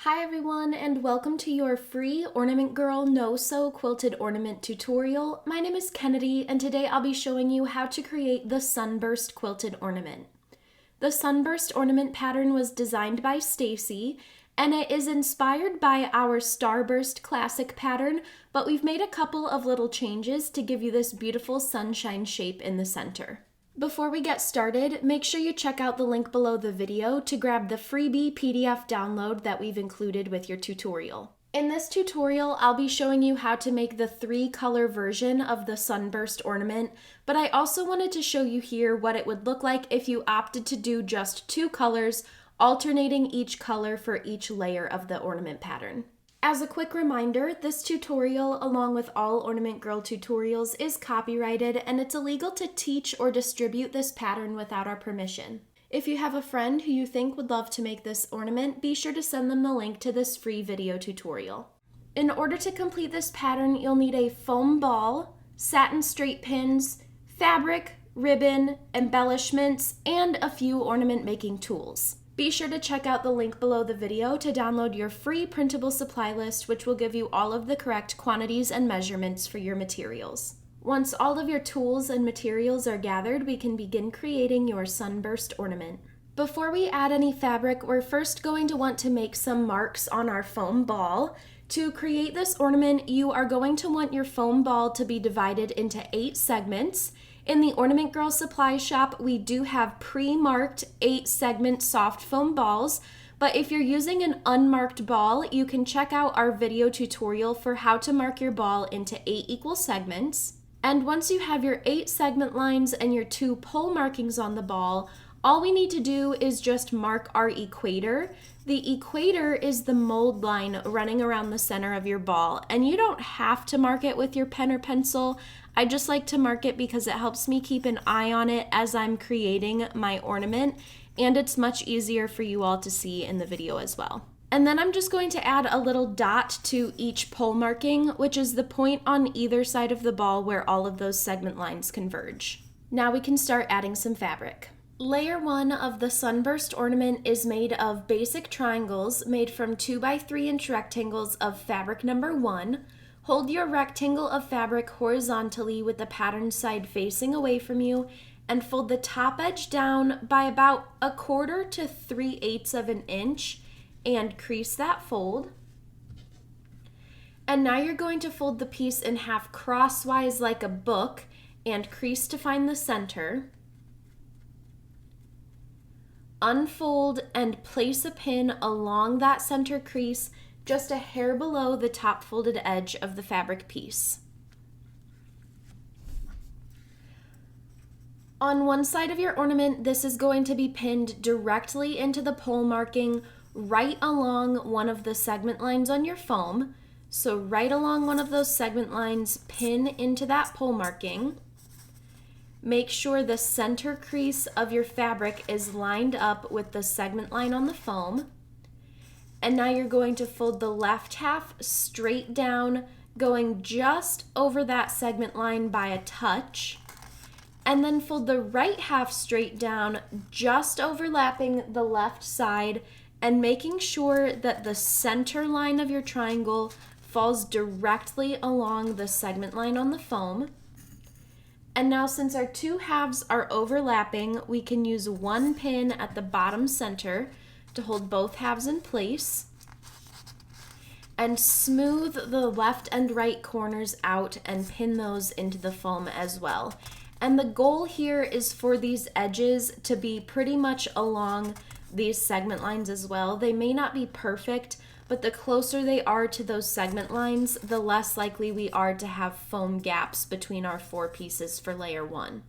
Hi everyone, and welcome to your free Ornament Girl No-Sew Quilted Ornament tutorial. My name is Kennedy, and today I'll be showing you how to create the Sunburst Quilted Ornament. The Sunburst Ornament pattern was designed by Stacy, and it is inspired by our Starburst classic pattern, but we've made a couple of little changes to give you this beautiful sunshine shape in the center. Before we get started, make sure you check out the link below the video to grab the freebie PDF download that we've included with your tutorial. In this tutorial, I'll be showing you how to make the 3-color version of the Sunburst ornament, but I also wanted to show you here what it would look like if you opted to do just 2 colors, alternating each color for each layer of the ornament pattern. As a quick reminder, this tutorial, along with all Ornament Girl tutorials, is copyrighted and it's illegal to teach or distribute this pattern without our permission. If you have a friend who you think would love to make this ornament, be sure to send them the link to this free video tutorial. In order to complete this pattern, you'll need a foam ball, satin straight pins, fabric, ribbon, embellishments, and a few ornament making tools. Be sure to check out the link below the video to download your free printable supply list, which will give you all of the correct quantities and measurements for your materials. Once all of your tools and materials are gathered, we can begin creating your Sunburst ornament. Before we add any fabric, we're first going to want to make some marks on our foam ball. To create this ornament, you are going to want your foam ball to be divided into 8 segments. In the Ornament Girl supply shop, we do have pre-marked 8-segment soft foam balls, but if you're using an unmarked ball, you can check out our video tutorial for how to mark your ball into 8 equal segments. And once you have your 8 segment lines and your 2 pole markings on the ball, all we need to do is just mark our equator. The equator is the mold line running around the center of your ball, and you don't have to mark it with your pen or pencil. I just like to mark it because it helps me keep an eye on it as I'm creating my ornament, and it's much easier for you all to see in the video as well. And then I'm just going to add a little dot to each pole marking, which is the point on either side of the ball where all of those segment lines converge. Now we can start adding some fabric. Layer 1 of the Sunburst ornament is made of basic triangles made from 2x3 inch rectangles of fabric number 1. Hold your rectangle of fabric horizontally with the pattern side facing away from you and fold the top edge down by about 1/4 to 3/8 of an inch and crease that fold. And now you're going to fold the piece in half crosswise like a book and crease to find the center. Unfold and place a pin along that center crease just a hair below the top folded edge of the fabric piece. On one side of your ornament, this is going to be pinned directly into the pole marking right along one of the segment lines on your foam. So right along one of those segment lines, pin into that pole marking. Make sure the center crease of your fabric is lined up with the segment line on the foam. And now you're going to fold the left half straight down, going just over that segment line by a touch. And then fold the right half straight down, just overlapping the left side and making sure that the center line of your triangle falls directly along the segment line on the foam. And now since our 2 halves are overlapping, we can use 1 pin at the bottom center to hold both halves in place and smooth the left and right corners out and pin those into the foam as well. And the goal here is for these edges to be pretty much along these segment lines as well. They may not be perfect, but the closer they are to those segment lines, the less likely we are to have foam gaps between our 4 pieces for layer 1.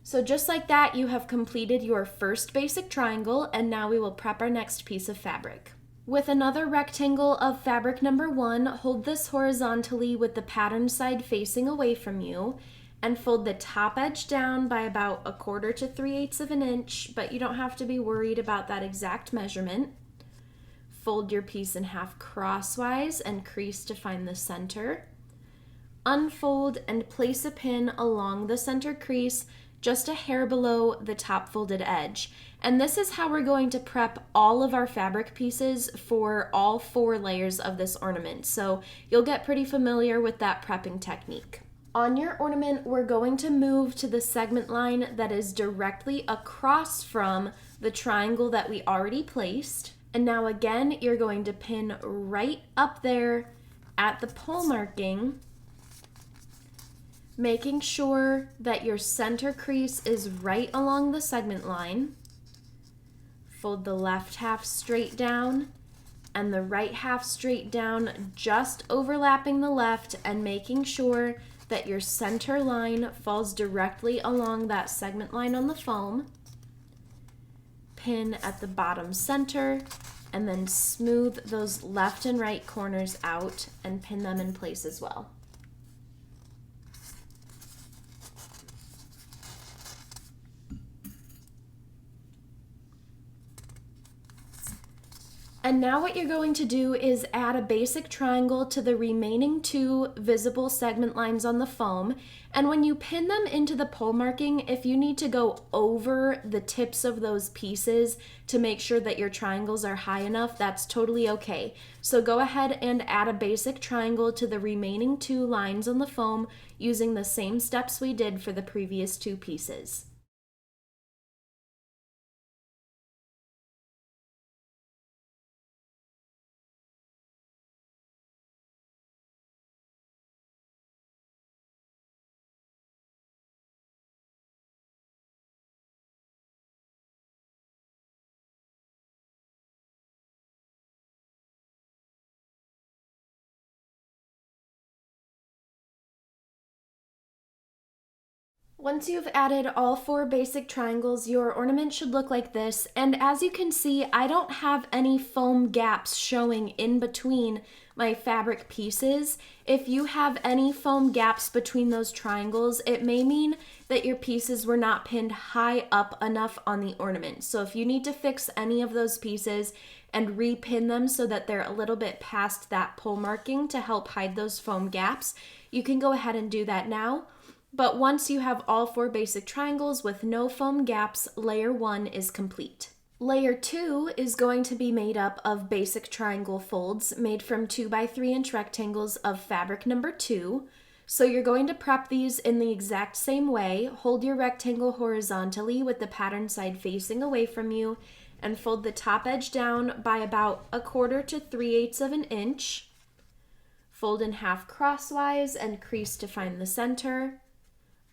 So just like that, you have completed your first basic triangle, and now we will prep our next piece of fabric. With another rectangle of fabric number 1, hold this horizontally with the pattern side facing away from you, and fold the top edge down by about 1/4 to 3/8 of an inch, but you don't have to be worried about that exact measurement. Fold your piece in half crosswise and crease to find the center. Unfold and place a pin along the center crease just a hair below the top folded edge. And this is how we're going to prep all of our fabric pieces for all 4 layers of this ornament. So you'll get pretty familiar with that prepping technique. On your ornament, we're going to move to the segment line that is directly across from the triangle that we already placed. And now again, you're going to pin right up there at the pole marking, making sure that your center crease is right along the segment line. Fold the left half straight down and the right half straight down, just overlapping the left and making sure that your center line falls directly along that segment line on the foam. Pin at the bottom center and then smooth those left and right corners out and pin them in place as well. And now what you're going to do is add a basic triangle to the remaining 2 visible segment lines on the foam. And when you pin them into the pole marking, if you need to go over the tips of those pieces to make sure that your triangles are high enough, that's totally okay. So go ahead and add a basic triangle to the remaining 2 lines on the foam using the same steps we did for the previous 2 pieces. Once you've added all 4 basic triangles, your ornament should look like this. And as you can see, I don't have any foam gaps showing in between my fabric pieces. If you have any foam gaps between those triangles, it may mean that your pieces were not pinned high up enough on the ornament. So if you need to fix any of those pieces and repin them so that they're a little bit past that pole marking to help hide those foam gaps, you can go ahead and do that now. But once you have all 4 basic triangles with no foam gaps, layer 1 is complete. Layer 2 is going to be made up of basic triangle folds made from 2 by 3 inch rectangles of fabric number 2. So you're going to prep these in the exact same way. Hold your rectangle horizontally with the pattern side facing away from you and fold the top edge down by about 1/4 to 3/8 of an inch. Fold in half crosswise and crease to find the center.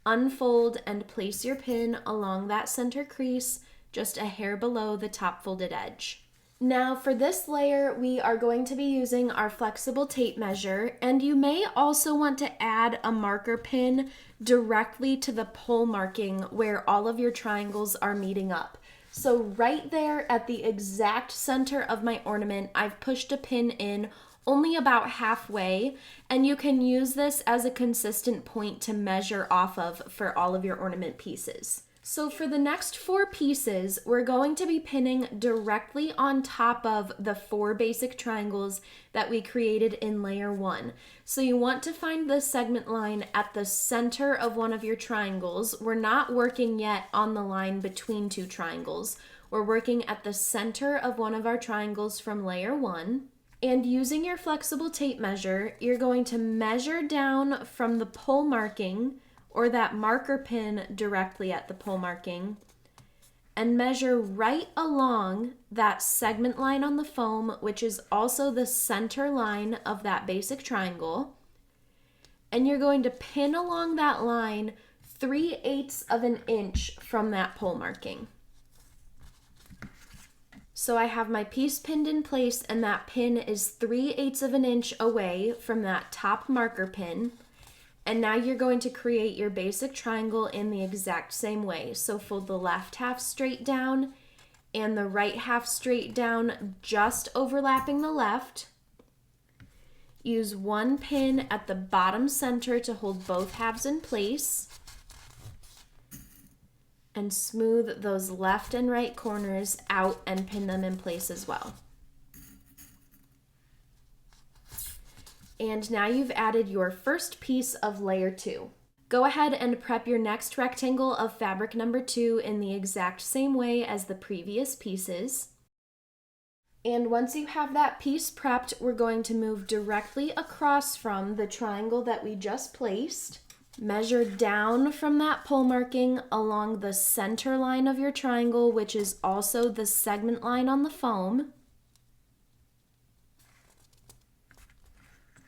Unfold and place your pin along that center crease, just a hair below the top folded edge. Now for this layer, we are going to be using our flexible tape measure, and you may also want to add a marker pin directly to the pole marking where all of your triangles are meeting up. So right there at the exact center of my ornament, I've pushed a pin in only about halfway, and you can use this as a consistent point to measure off of for all of your ornament pieces. So for the next 4 pieces, we're going to be pinning directly on top of the 4 basic triangles that we created in layer 1. So you want to find the segment line at the center of one of your triangles. We're not working yet on the line between 2 triangles. We're working at the center of one of our triangles from layer 1. And using your flexible tape measure, you're going to measure down from the pole marking or that marker pin directly at the pole marking and measure right along that segment line on the foam, which is also the center line of that basic triangle. And you're going to pin along that line 3/8 of an inch from that pole marking. So I have my piece pinned in place, and that pin is 3/8 of an inch away from that top marker pin. And now you're going to create your basic triangle in the exact same way. So fold the left half straight down and the right half straight down, just overlapping the left. Use one pin at the bottom center to hold both halves in place. And smooth those left and right corners out and pin them in place as well. And now you've added your first piece of layer 2. Go ahead and prep your next rectangle of fabric number 2 in the exact same way as the previous pieces. And once you have that piece prepped, we're going to move directly across from the triangle that we just placed. Measure down from that pole marking along the center line of your triangle, which is also the segment line on the foam.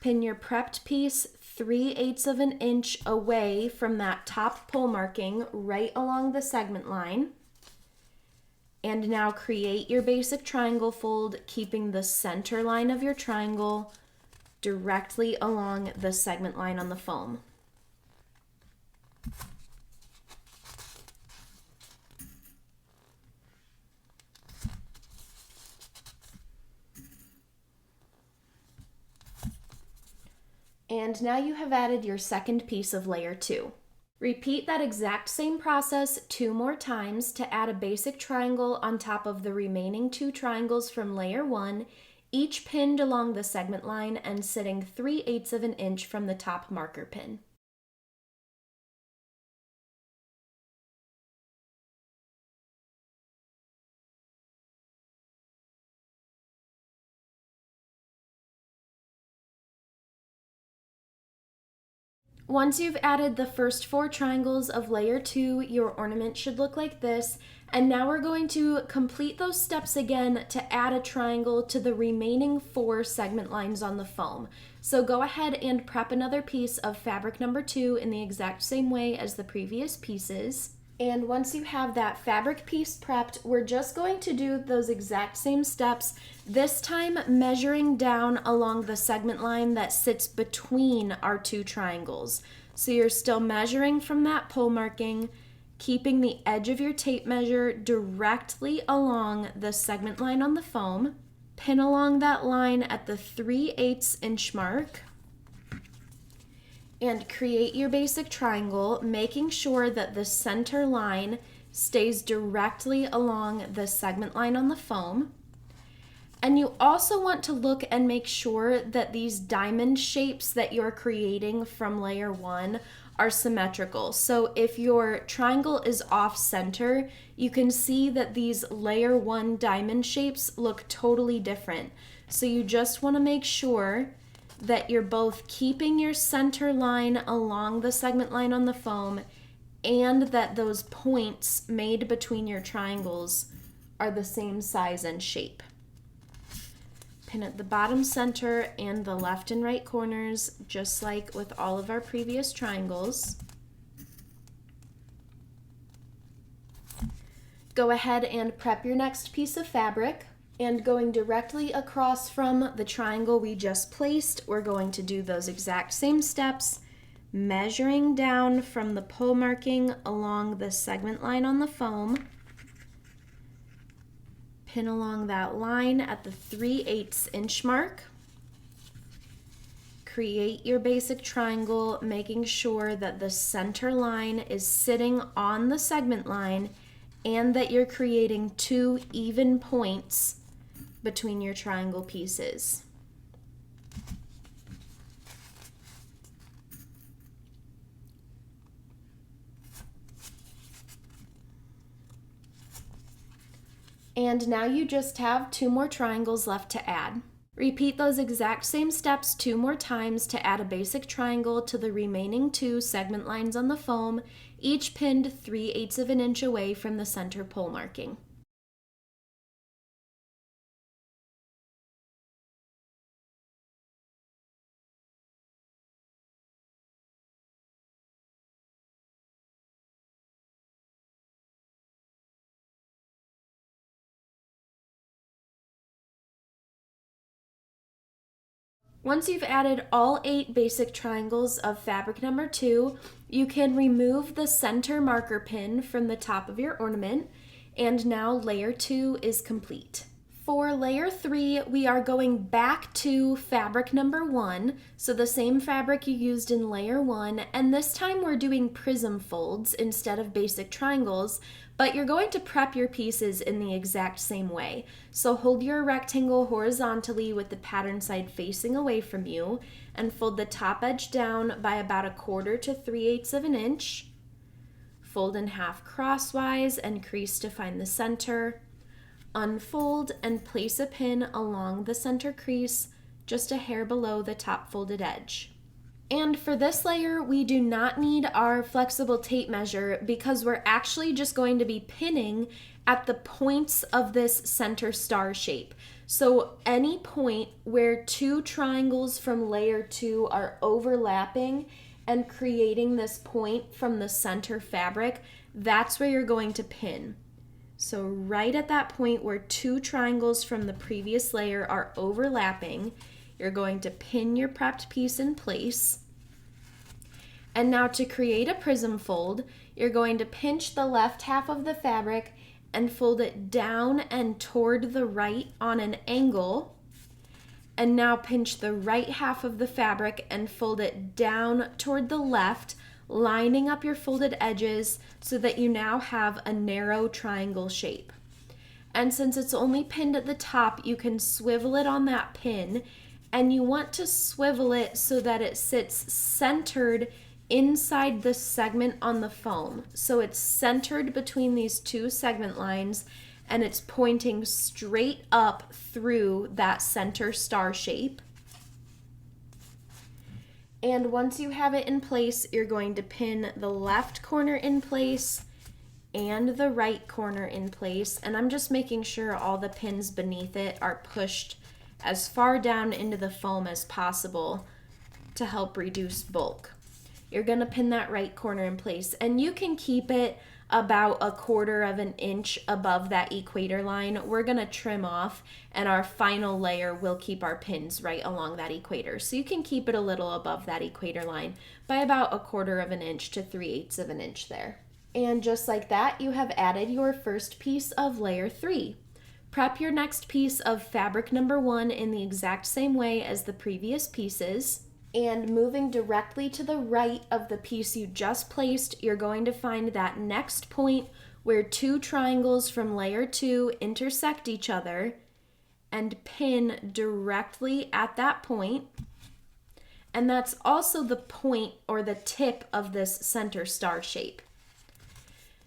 Pin your prepped piece 3/8 of an inch away from that top pole marking right along the segment line. And now create your basic triangle fold, keeping the center line of your triangle directly along the segment line on the foam. And now you have added your second piece of layer 2. Repeat that exact same process 2 more times to add a basic triangle on top of the remaining 2 triangles from layer 1, each pinned along the segment line and sitting 3/8 of an inch from the top marker pin. Once you've added the first 4 triangles of layer 2, your ornament should look like this. And now we're going to complete those steps again to add a triangle to the remaining 4 segment lines on the foam. So go ahead and prep another piece of fabric number 2 in the exact same way as the previous pieces. And once you have that fabric piece prepped, we're just going to do those exact same steps, this time measuring down along the segment line that sits between our 2 triangles. So you're still measuring from that pole marking, keeping the edge of your tape measure directly along the segment line on the foam. Pin along that line at the 3/8 inch mark. And create your basic triangle, making sure that the center line stays directly along the segment line on the foam. And you also want to look and make sure that these diamond shapes that you're creating from layer 1 are symmetrical. So if your triangle is off center, you can see that these layer 1 diamond shapes look totally different. So you just want to make sure that you're both keeping your center line along the segment line on the foam and that those points made between your triangles are the same size and shape. Pin at the bottom center and the left and right corners, just like with all of our previous triangles. Go ahead and prep your next piece of fabric. And going directly across from the triangle we just placed, we're going to do those exact same steps, measuring down from the pole marking along the segment line on the foam. Pin along that line at the 3/8 inch mark. Create your basic triangle, making sure that the center line is sitting on the segment line and that you're creating 2 even points between your triangle pieces. And now you just have 2 more triangles left to add. Repeat those exact same steps 2 more times to add a basic triangle to the remaining 2 segment lines on the foam, each pinned 3/8 of an inch away from the center pole marking. Once you've added all 8 basic triangles of fabric number 2, you can remove the center marker pin from the top of your ornament, and now layer 2 is complete. For layer 3, we are going back to fabric number 1, so the same fabric you used in layer 1, and this time we're doing prism folds instead of basic triangles, but you're going to prep your pieces in the exact same way. So hold your rectangle horizontally with the pattern side facing away from you, and fold the top edge down by about 1/4 to 3/8 of an inch. Fold in half crosswise and crease to find the center. Unfold and place a pin along the center crease, just a hair below the top folded edge. And for this layer, we do not need our flexible tape measure because we're actually just going to be pinning at the points of this center star shape. So any point where 2 triangles from layer 2 are overlapping and creating this point from the center fabric, that's where you're going to pin. So right at that point where 2 triangles from the previous layer are overlapping, you're going to pin your prepped piece in place. And now to create a prism fold, you're going to pinch the left half of the fabric and fold it down and toward the right on an angle. And now pinch the right half of the fabric and fold it down toward the left, lining up your folded edges so that you now have a narrow triangle shape. And since it's only pinned at the top, you can swivel it on that pin, and you want to swivel it so that it sits centered inside the segment on the foam. So it's centered between these 2 segment lines, and it's pointing straight up through that center star shape. And once you have it in place, you're going to pin the left corner in place and the right corner in place. And I'm just making sure all the pins beneath it are pushed as far down into the foam as possible to help reduce bulk. You're going to pin that right corner in place, and you can keep it about 1/4 of an inch above that equator line. We're going to trim off, and our final layer will keep our pins right along that equator. So you can keep it a little above that equator line by about 1/4 of an inch to 3/8 of an inch there. And just like that, you have added your first piece of layer 3. Prep your next piece of fabric number 1 in the exact same way as the previous pieces. And moving directly to the right of the piece you just placed, you're going to find that next point where 2 triangles from layer 2 intersect each other, and pin directly at that point. And that's also the point or the tip of this center star shape.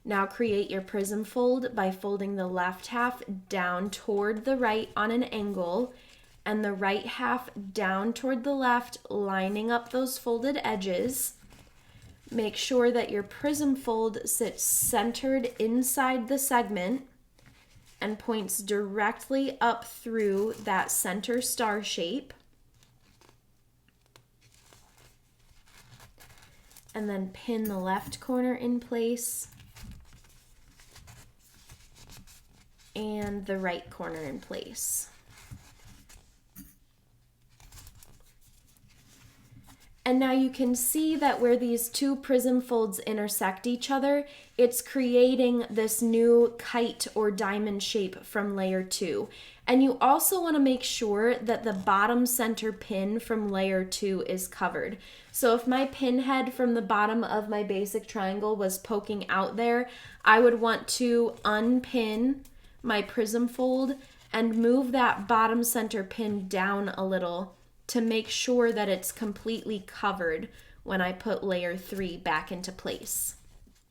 Now create your prism fold by folding the left half down toward the right on an angle, and the right half down toward the left, lining up those folded edges. Make sure that your prism fold sits centered inside the segment and points directly up through that center star shape. And then pin the left corner in place and the right corner in place. And now you can see that where these 2 prism folds intersect each other, it's creating this new kite or diamond shape from layer 2. And you also want to make sure that the bottom center pin from layer 2 is covered. So if my pin head from the bottom of my basic triangle was poking out there, I would want to unpin my prism fold and move that bottom center pin down a little to make sure that it's completely covered when I put layer 3 back into place.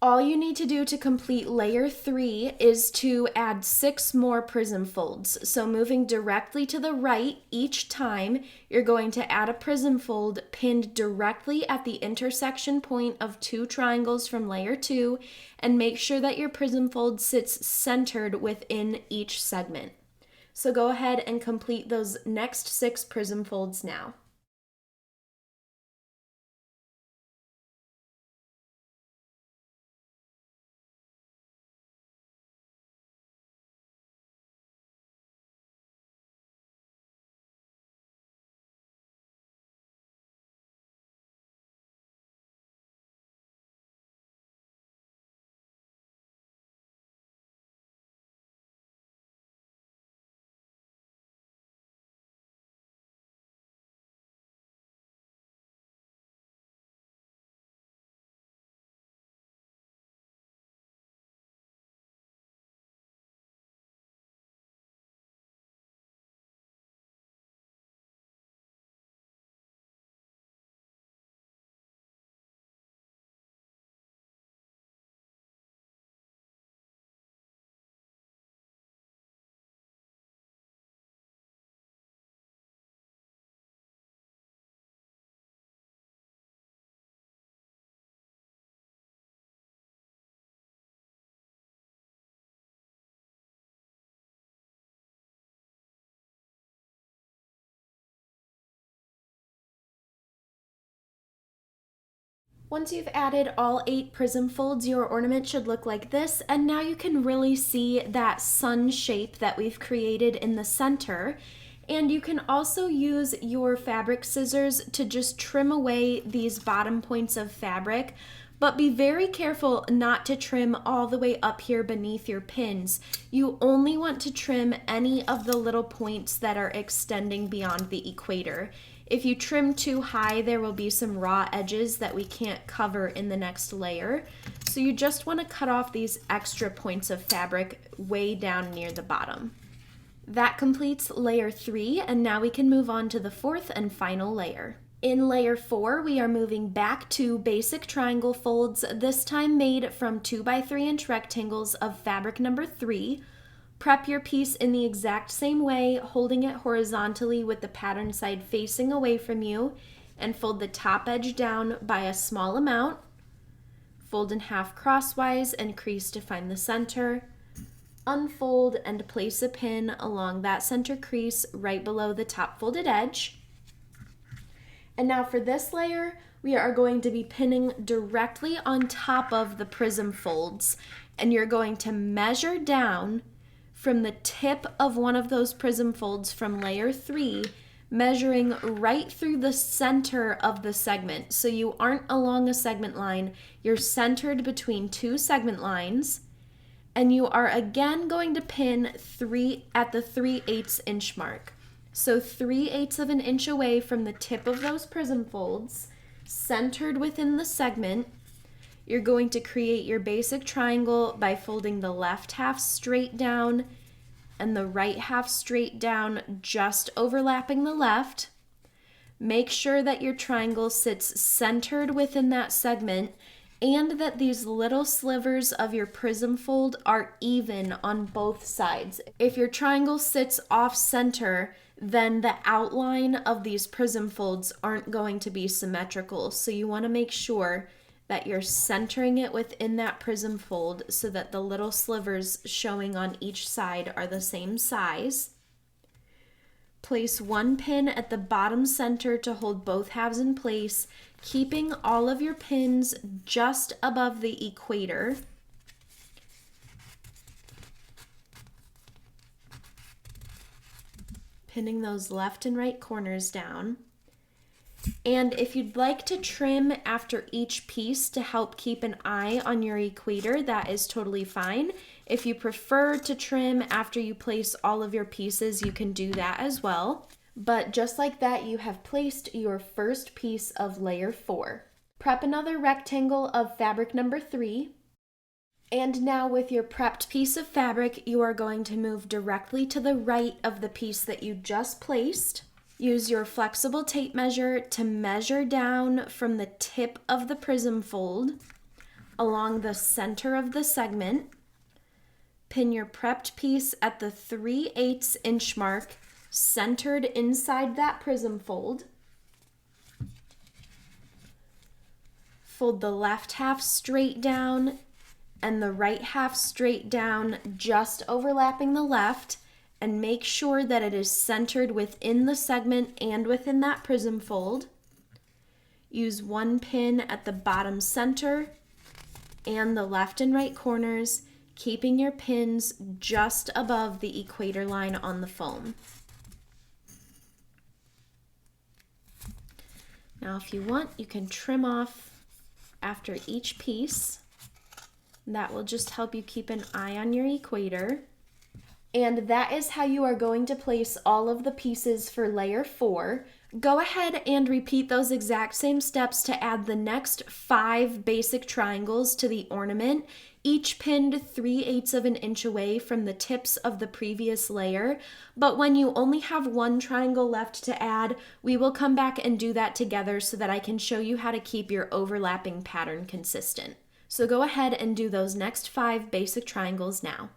All you need to do to complete layer 3 is to add 6 more prism folds. So moving directly to the right each time, you're going to add a prism fold pinned directly at the intersection point of 2 triangles from layer 2, and make sure that your prism fold sits centered within each segment. So go ahead and complete those next 6 prism folds now. Once you've added all 8 prism folds, your ornament should look like this, and now you can really see that sun shape that we've created in the center. And you can also use your fabric scissors to just trim away these bottom points of fabric, but be very careful not to trim all the way up here beneath your pins. You only want to trim any of the little points that are extending beyond the equator. If you trim too high, there will be some raw edges that we can't cover in the next layer. So you just want to cut off these extra points of fabric way down near the bottom. That completes layer 3, and now we can move on to the 4th and final layer. In layer 4, we are moving back to basic triangle folds, this time made from 2x3 inch rectangles of fabric number 3. Prep your piece in the exact same way, holding it horizontally with the pattern side facing away from you, and fold the top edge down by a small amount. Fold in half crosswise and crease to find the center. Unfold and place a pin along that center crease right below the top folded edge. And now for this layer, we are going to be pinning directly on top of the prism folds, and you're going to measure down from the tip of one of those prism folds from layer 3, measuring right through the center of the segment. So you aren't along a segment line, you're centered between 2 segment lines, and you are again going to pin at the 3/8 inch mark. So 3/8 of an inch away from the tip of those prism folds, centered within the segment. You're going to create your basic triangle by folding the left half straight down and the right half straight down, just overlapping the left. Make sure that your triangle sits centered within that segment and that these little slivers of your prism fold are even on both sides. If your triangle sits off center, then the outline of these prism folds aren't going to be symmetrical. So you want to make sure that you're centering it within that prism fold so that the little slivers showing on each side are the same size. Place one pin at the bottom center to hold both halves in place, keeping all of your pins just above the equator. Pinning those left and right corners down. And if you'd like to trim after each piece to help keep an eye on your equator, that is totally fine. If you prefer to trim after you place all of your pieces, you can do that as well. But just like that, you have placed your first piece of layer 4. Prep another rectangle of fabric number 3. And now with your prepped piece of fabric, you are going to move directly to the right of the piece that you just placed. Use your flexible tape measure to measure down from the tip of the prism fold along the center of the segment. Pin your prepped piece at the 3/8 inch mark, centered inside that prism fold. Fold the left half straight down and the right half straight down, just overlapping the left, and make sure that it is centered within the segment and within that prism fold. Use one pin at the bottom center and the left and right corners, keeping your pins just above the equator line on the foam. Now if you want, you can trim off after each piece. That will just help you keep an eye on your equator. And that is how you are going to place all of the pieces for layer 4. Go ahead and repeat those exact same steps to add the next 5 basic triangles to the ornament, each pinned 3/8 of an inch away from the tips of the previous layer. But when you only have one triangle left to add, we will come back and do that together so that I can show you how to keep your overlapping pattern consistent. So go ahead and do those next 5 basic triangles now.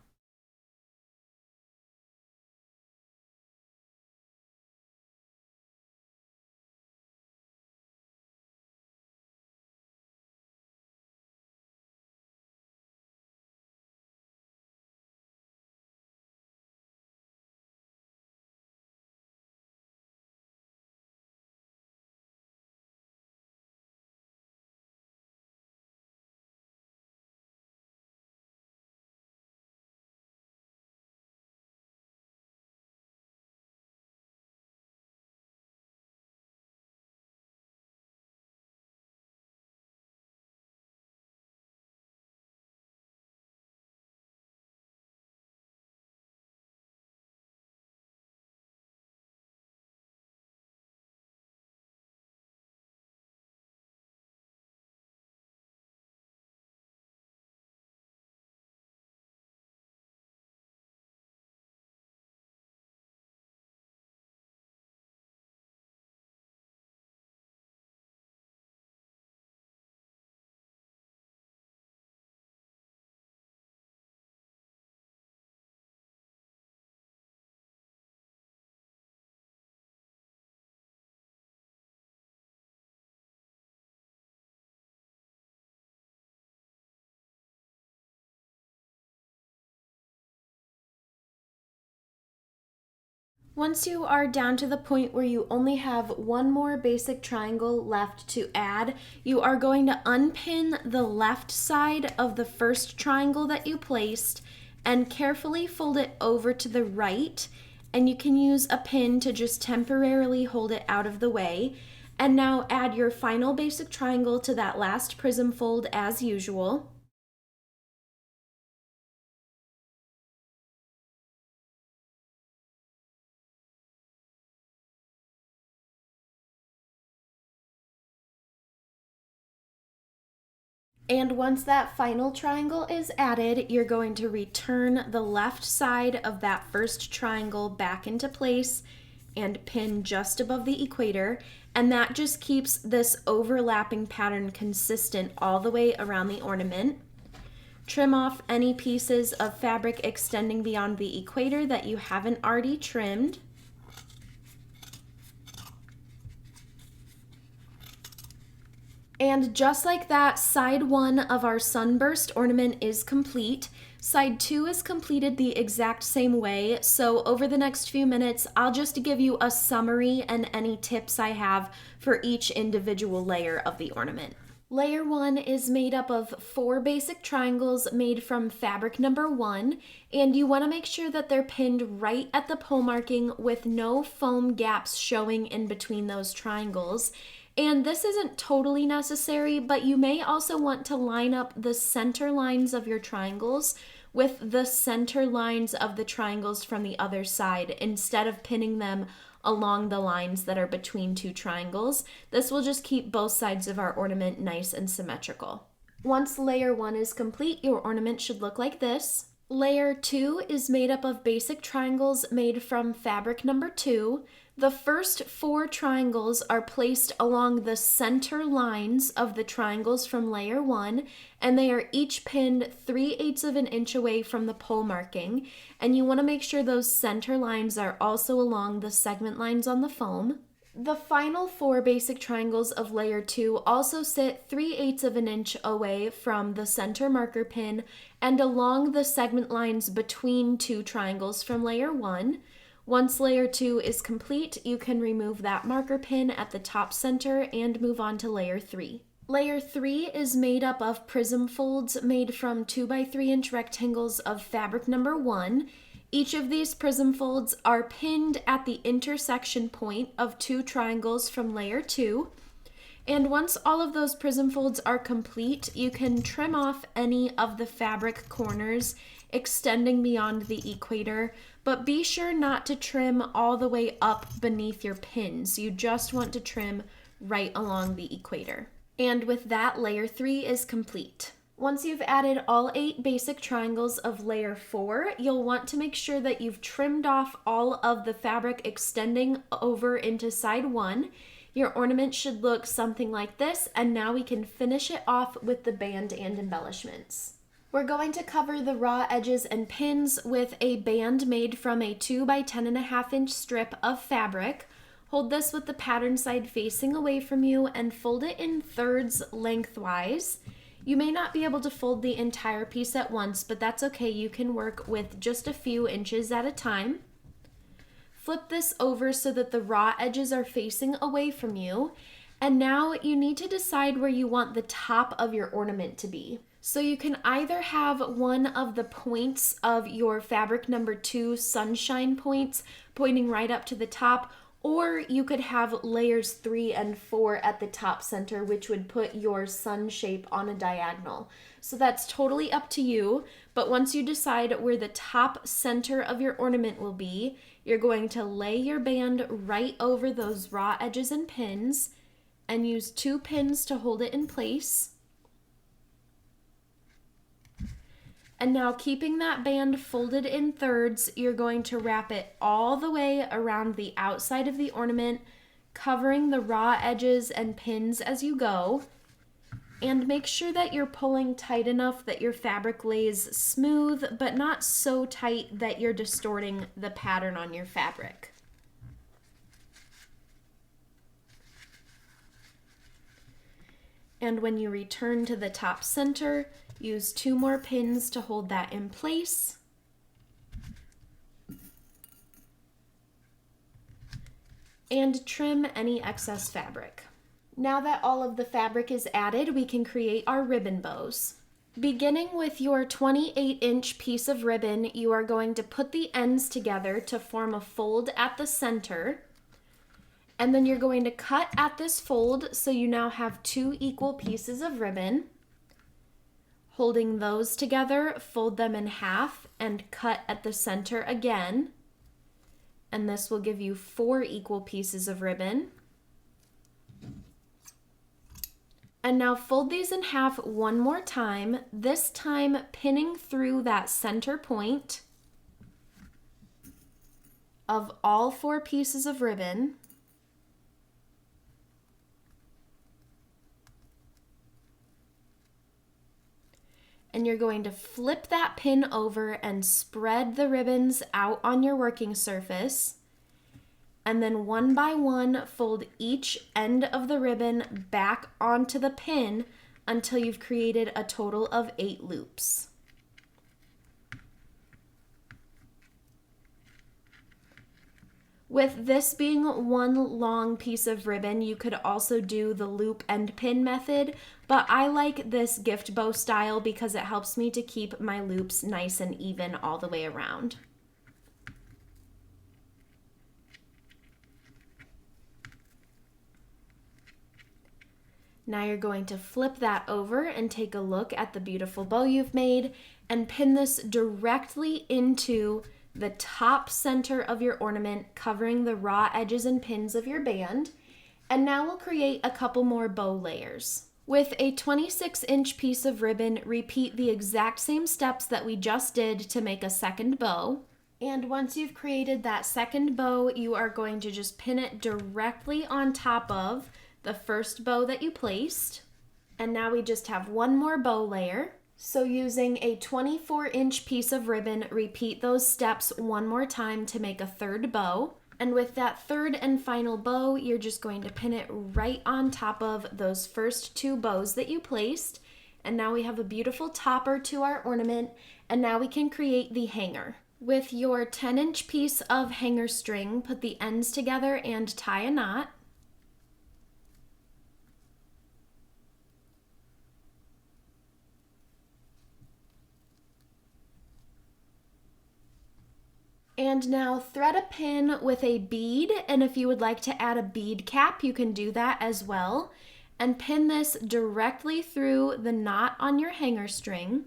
Once you are down to the point where you only have one more basic triangle left to add, you are going to unpin the left side of the first triangle that you placed and carefully fold it over to the right, and you can use a pin to just temporarily hold it out of the way. And now add your final basic triangle to that last prism fold as usual. And once that final triangle is added, you're going to return the left side of that first triangle back into place and pin just above the equator. And that just keeps this overlapping pattern consistent all the way around the ornament. Trim off any pieces of fabric extending beyond the equator that you haven't already trimmed. And just like that, side 1 of our Sunburst ornament is complete. Side 2 is completed the exact same way, so over the next few minutes, I'll just give you a summary and any tips I have for each individual layer of the ornament. Layer 1 is made up of 4 basic triangles made from fabric number 1, and you want to make sure that they're pinned right at the pole marking with no foam gaps showing in between those triangles. And this isn't totally necessary, but you may also want to line up the center lines of your triangles with the center lines of the triangles from the other side instead of pinning them along the lines that are between 2 triangles. This will just keep both sides of our ornament nice and symmetrical. Once layer 1 is complete, your ornament should look like this. Layer 2 is made up of basic triangles made from fabric number 2. The first 4 triangles are placed along the center lines of the triangles from layer 1, and they are each pinned 3/8 of an inch away from the pole marking, and you want to make sure those center lines are also along the segment lines on the foam. The final 4 basic triangles of layer 2 also sit 3/8 of an inch away from the center marker pin and along the segment lines between 2 triangles from layer 1. Once layer 2 is complete, you can remove that marker pin at the top center and move on to layer 3. Layer 3 is made up of prism folds made from 2x3 inch rectangles of fabric number 1. Each of these prism folds are pinned at the intersection point of 2 triangles from layer 2. And once all of those prism folds are complete, you can trim off any of the fabric corners extending beyond the equator, but be sure not to trim all the way up beneath your pins. You just want to trim right along the equator. And with that, layer 3 is complete. Once you've added all 8 basic triangles of layer 4, you'll want to make sure that you've trimmed off all of the fabric extending over into side 1. Your ornament should look something like this, and now we can finish it off with the band and embellishments. We're going to cover the raw edges and pins with a band made from a 2x10.5 inch strip of fabric. Hold this with the pattern side facing away from you and fold it in thirds lengthwise. You may not be able to fold the entire piece at once, but that's okay. You can work with just a few inches at a time. Flip this over so that the raw edges are facing away from you. And now you need to decide where you want the top of your ornament to be. So you can either have one of the points of your fabric number 2 sunshine points pointing right up to the top, or you could have layers 3 and 4 at the top center, which would put your sun shape on a diagonal. So that's totally up to you, but once you decide where the top center of your ornament will be, you're going to lay your band right over those raw edges and pins and use 2 pins to hold it in place. And now, keeping that band folded in thirds, you're going to wrap it all the way around the outside of the ornament, covering the raw edges and pins as you go. And make sure that you're pulling tight enough that your fabric lays smooth, but not so tight that you're distorting the pattern on your fabric. And when you return to the top center, use 2 more pins to hold that in place. and trim any excess fabric. Now that all of the fabric is added, we can create our ribbon bows. Beginning with your 28-inch piece of ribbon, you are going to put the ends together to form a fold at the center. And then you're going to cut at this fold so you now have 2 equal pieces of ribbon. Holding those together, fold them in half and cut at the center again. And this will give you 4 equal pieces of ribbon. And now fold these in half one more time, this time pinning through that center point of all 4 pieces of ribbon. And you're going to flip that pin over and spread the ribbons out on your working surface. And then one by one, fold each end of the ribbon back onto the pin until you've created a total of 8 loops. With this being one long piece of ribbon, you could also do the loop and pin method, but I like this gift bow style because it helps me to keep my loops nice and even all the way around. Now you're going to flip that over and take a look at the beautiful bow you've made and pin this directly into the top center of your ornament, covering the raw edges and pins of your band. And now we'll create a couple more bow layers. With a 26-inch piece of ribbon, repeat the exact same steps that we just did to make a second bow. And once you've created that second bow, you are going to just pin it directly on top of the first bow that you placed. And now we just have one more bow layer. So using a 24-inch piece of ribbon, repeat those steps one more time to make a third bow. And with that third and final bow, you're just going to pin it right on top of those first 2 bows that you placed. And now we have a beautiful topper to our ornament, and now we can create the hanger. With your 10-inch piece of hanger string, put the ends together and tie a knot. And now thread a pin with a bead, and if you would like to add a bead cap, you can do that as well. And pin this directly through the knot on your hanger string.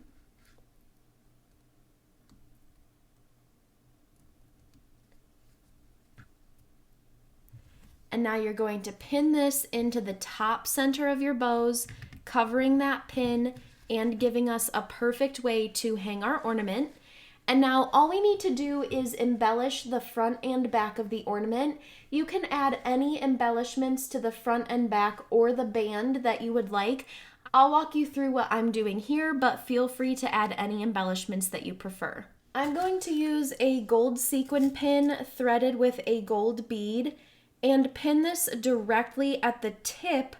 And now you're going to pin this into the top center of your bows, covering that pin and giving us a perfect way to hang our ornament. And now all we need to do is embellish the front and back of the ornament. You can add any embellishments to the front and back or the band that you would like. I'll walk you through what I'm doing here, but feel free to add any embellishments that you prefer. I'm going to use a gold sequin pin threaded with a gold bead and pin this directly at the tip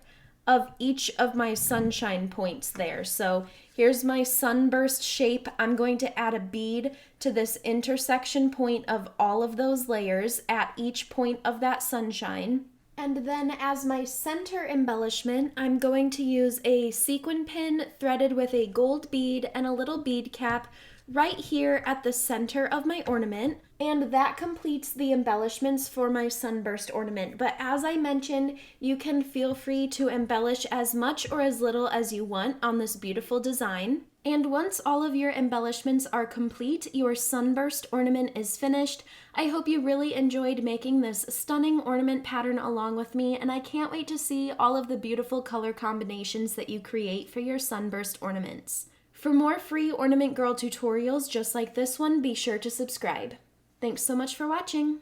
of each of my sunshine points there. So here's my sunburst shape. I'm going to add a bead to this intersection point of all of those layers at each point of that sunshine. And then as my center embellishment, I'm going to use a sequin pin threaded with a gold bead and a little bead cap right here at the center of my ornament. And that completes the embellishments for my sunburst ornament. But as I mentioned, you can feel free to embellish as much or as little as you want on this beautiful design. And once all of your embellishments are complete, your sunburst ornament is finished. I hope you really enjoyed making this stunning ornament pattern along with me, and I can't wait to see all of the beautiful color combinations that you create for your sunburst ornaments. For more free Ornament Girl tutorials just like this one, be sure to subscribe. Thanks so much for watching!